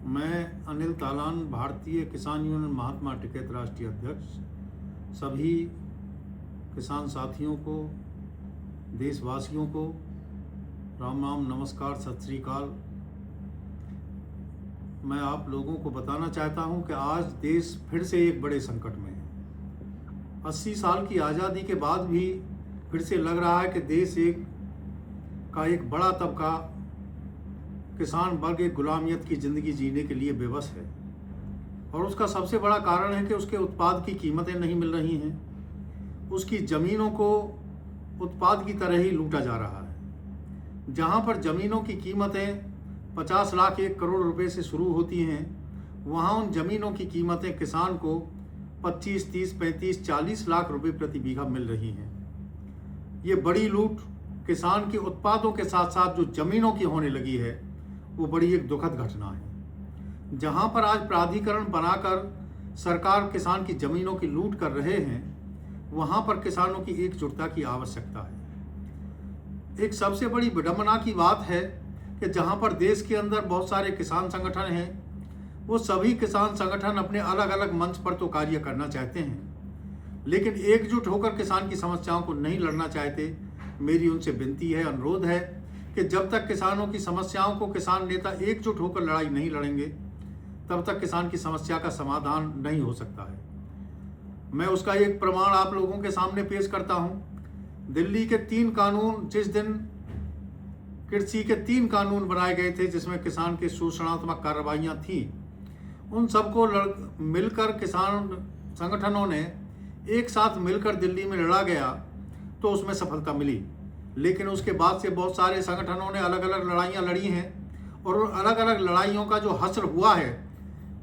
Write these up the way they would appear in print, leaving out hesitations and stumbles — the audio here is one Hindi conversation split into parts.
मैं अनिल तालान, भारतीय किसान यूनियन महात्मा टिकैत राष्ट्रीय अध्यक्ष, सभी किसान साथियों को, देशवासियों को राम राम, नमस्कार, सत श्री अकाल। मैं आप लोगों को बताना चाहता हूं कि आज देश फिर से एक बड़े संकट में है। 80 साल की आज़ादी के बाद भी फिर से लग रहा है कि देश एक बड़ा तबका किसान वर्ग एक गुलामियत की ज़िंदगी जीने के लिए बेबस है, और उसका सबसे बड़ा कारण है कि उसके उत्पाद की कीमतें नहीं मिल रही हैं। उसकी ज़मीनों को उत्पाद की तरह ही लूटा जा रहा है। जहाँ पर ज़मीनों की कीमतें 50 लाख 1 करोड़ रुपए से शुरू होती हैं, वहाँ उन ज़मीनों की कीमतें किसान को 25, 30, 35, 40 लाख रुपए प्रति बीघा मिल रही हैं। ये बड़ी लूट किसान के उत्पादों के साथ साथ जो ज़मीनों की होने लगी है, वो बड़ी एक दुखद घटना है। जहाँ पर आज प्राधिकरण बनाकर सरकार किसान की ज़मीनों की लूट कर रहे हैं, वहाँ पर किसानों की एकजुटता की आवश्यकता है। एक सबसे बड़ी विडंबना की बात है कि जहाँ पर देश के अंदर बहुत सारे किसान संगठन हैं, वो सभी किसान संगठन अपने अलग अलग मंच पर तो कार्य करना चाहते हैं, लेकिन एकजुट होकर किसान की समस्याओं को नहीं लड़ना चाहते। मेरी उनसे विनती है, अनुरोध है कि जब तक किसानों की समस्याओं को किसान नेता एकजुट होकर लड़ाई नहीं लड़ेंगे, तब तक किसान की समस्या का समाधान नहीं हो सकता है। मैं उसका एक प्रमाण आप लोगों के सामने पेश करता हूं। दिल्ली के 3 कानून, जिस दिन कृषि के 3 कानून बनाए गए थे जिसमें किसान की शोषणात्मक कार्रवाइयाँ थीं, उन सबको मिलकर किसान संगठनों ने एक साथ मिलकर दिल्ली में लड़ा गया तो उसमें सफलता मिली। लेकिन उसके बाद से बहुत सारे संगठनों ने अलग अलग लड़ाइयाँ लड़ी हैं, और उन अलग अलग लड़ाइयों का जो हश्र हुआ है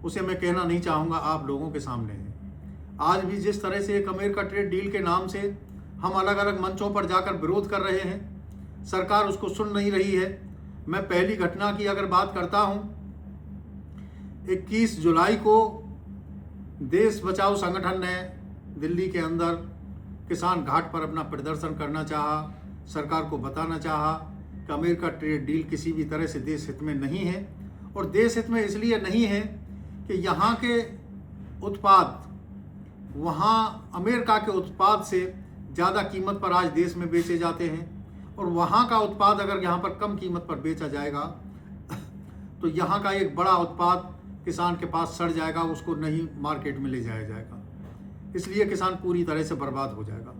उसे मैं कहना नहीं चाहूँगा, आप लोगों के सामने है। आज भी जिस तरह से एक अमेरिका ट्रेड डील के नाम से हम अलग अलग मंचों पर जाकर विरोध कर रहे हैं, सरकार उसको सुन नहीं रही है। मैं पहली घटना की अगर बात करता हूँ, 21 जुलाई को देश बचाओ संगठन ने दिल्ली के अंदर किसान घाट पर अपना प्रदर्शन करना चाहा, सरकार को बताना चाहा कि अमेरिका ट्रेड डील किसी भी तरह से देश हित में नहीं है। और देश हित में इसलिए नहीं है कि यहाँ के उत्पाद वहाँ अमेरिका के उत्पाद से ज़्यादा कीमत पर आज देश में बेचे जाते हैं, और वहाँ का उत्पाद अगर यहाँ पर कम कीमत पर बेचा जाएगा तो यहाँ का एक बड़ा उत्पाद किसान के पास सड़ जाएगा, उसको नहीं मार्केट में ले जाया जाएगा। इसलिए किसान पूरी तरह से बर्बाद हो जाएगा।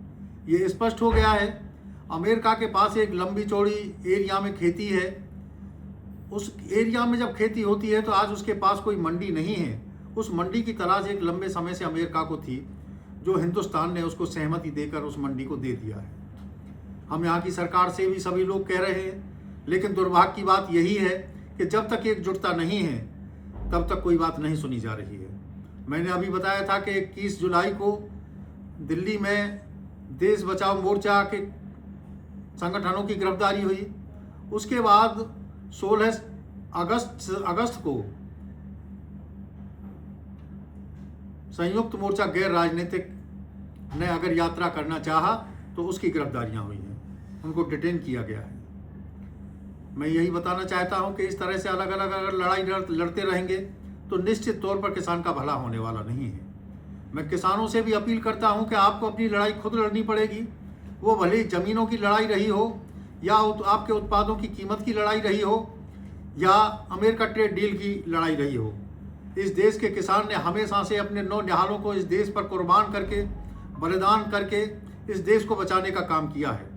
ये स्पष्ट हो गया है। अमेरिका के पास एक लंबी चौड़ी एरिया में खेती है। उस एरिया में जब खेती होती है तो आज उसके पास कोई मंडी नहीं है। उस मंडी की तलाश एक लंबे समय से अमेरिका को थी, जो हिंदुस्तान ने उसको सहमति देकर उस मंडी को दे दिया है। हम यहाँ की सरकार से भी सभी लोग कह रहे हैं, लेकिन दुर्भाग्य की बात यही है कि जब तक एकजुटता नहीं है तब तक कोई बात नहीं सुनी जा रही है। मैंने अभी बताया था कि 21 जुलाई को दिल्ली में देश बचाओ मोर्चा के संगठनों की गिरफ्तारी हुई। उसके बाद 16 अगस्त को संयुक्त मोर्चा गैर राजनीतिक ने अगर यात्रा करना चाहा तो उसकी गिरफ्तारियां हुई हैं, उनको डिटेन किया गया है। मैं यही बताना चाहता हूं कि इस तरह से अलग अलग अगर लड़ाई लड़ते रहेंगे तो निश्चित तौर पर किसान का भला होने वाला नहीं है। मैं किसानों से भी अपील करता हूं कि आपको अपनी लड़ाई खुद लड़नी पड़ेगी। वो भले ज़मीनों की लड़ाई रही हो, या आपके उत्पादों की कीमत की लड़ाई रही हो, या अमेरिका ट्रेड डील की लड़ाई रही हो। इस देश के किसान ने हमेशा से अपने नौ निहालों को इस देश पर कुर्बान करके, बलिदान करके इस देश को बचाने का काम किया है।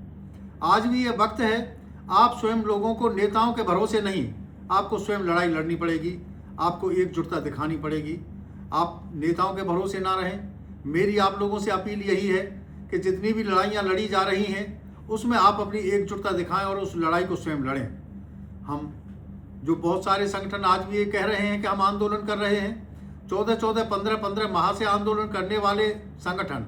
आज भी ये वक्त है, आप स्वयं लोगों को नेताओं के भरोसे नहीं, आपको स्वयं लड़ाई लड़नी पड़ेगी, आपको एकजुटता दिखानी पड़ेगी। आप नेताओं के भरोसे ना रहें। मेरी आप लोगों से अपील यही है कि जितनी भी लड़ाइयाँ लड़ी जा रही हैं उसमें आप अपनी एकजुटता दिखाएं और उस लड़ाई को स्वयं लड़ें। हम जो बहुत सारे संगठन आज भी ये कह रहे हैं कि हम आंदोलन कर रहे हैं, 14-14, 15-15 माह से आंदोलन करने वाले संगठन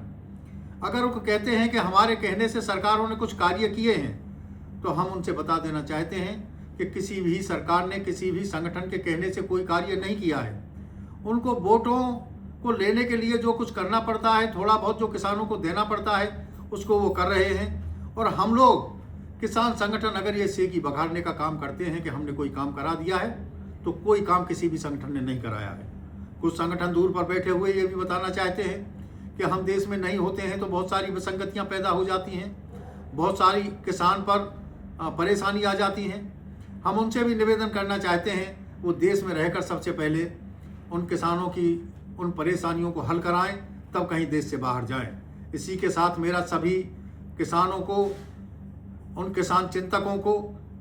अगर वो कहते हैं कि हमारे कहने से सरकारों ने कुछ कार्य किए हैं, तो हम उनसे बता देना चाहते हैं कि किसी भी सरकार ने किसी भी संगठन के कहने से कोई कार्य नहीं किया है। उनको वोटों को लेने के लिए जो कुछ करना पड़ता है, थोड़ा बहुत जो किसानों को देना पड़ता है, उसको वो कर रहे हैं। और हम लोग किसान संगठन अगर ये सेकी बघाड़ने का काम करते हैं कि हमने कोई काम करा दिया है, तो कोई काम किसी भी संगठन ने नहीं कराया है। कुछ संगठन दूर पर बैठे हुए ये भी बताना चाहते हैं कि हम देश में नहीं होते हैं तो बहुत सारी विसंगतियां पैदा हो जाती हैं, बहुत सारी किसान पर परेशानी आ जाती हैं। हम उनसे भी निवेदन करना चाहते हैं वो देश में रहकर सबसे पहले उन किसानों की उन परेशानियों को हल कराएं, तब कहीं देश से बाहर जाएं। इसी के साथ मेरा सभी किसानों को, उन किसान चिंतकों को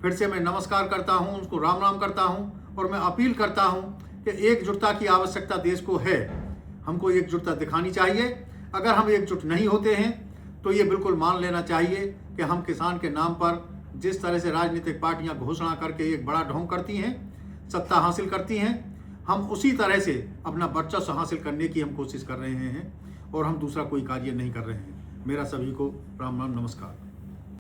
फिर से मैं नमस्कार करता हूं, उनको राम राम करता हूं और मैं अपील करता हूं कि एकजुटता की आवश्यकता देश को है। हमको एकजुटता दिखानी चाहिए। अगर हम एकजुट नहीं होते हैं तो ये बिल्कुल मान लेना चाहिए कि हम किसान के नाम पर जिस तरह से राजनीतिक पार्टियां घोषणा करके एक बड़ा ढोंग करती हैं, सत्ता हासिल करती हैं, हम उसी तरह से अपना वर्चस्व हासिल करने की हम कोशिश कर रहे हैं और हम दूसरा कोई कार्य नहीं कर रहे हैं। मेरा सभी को राम राम नमस्कार।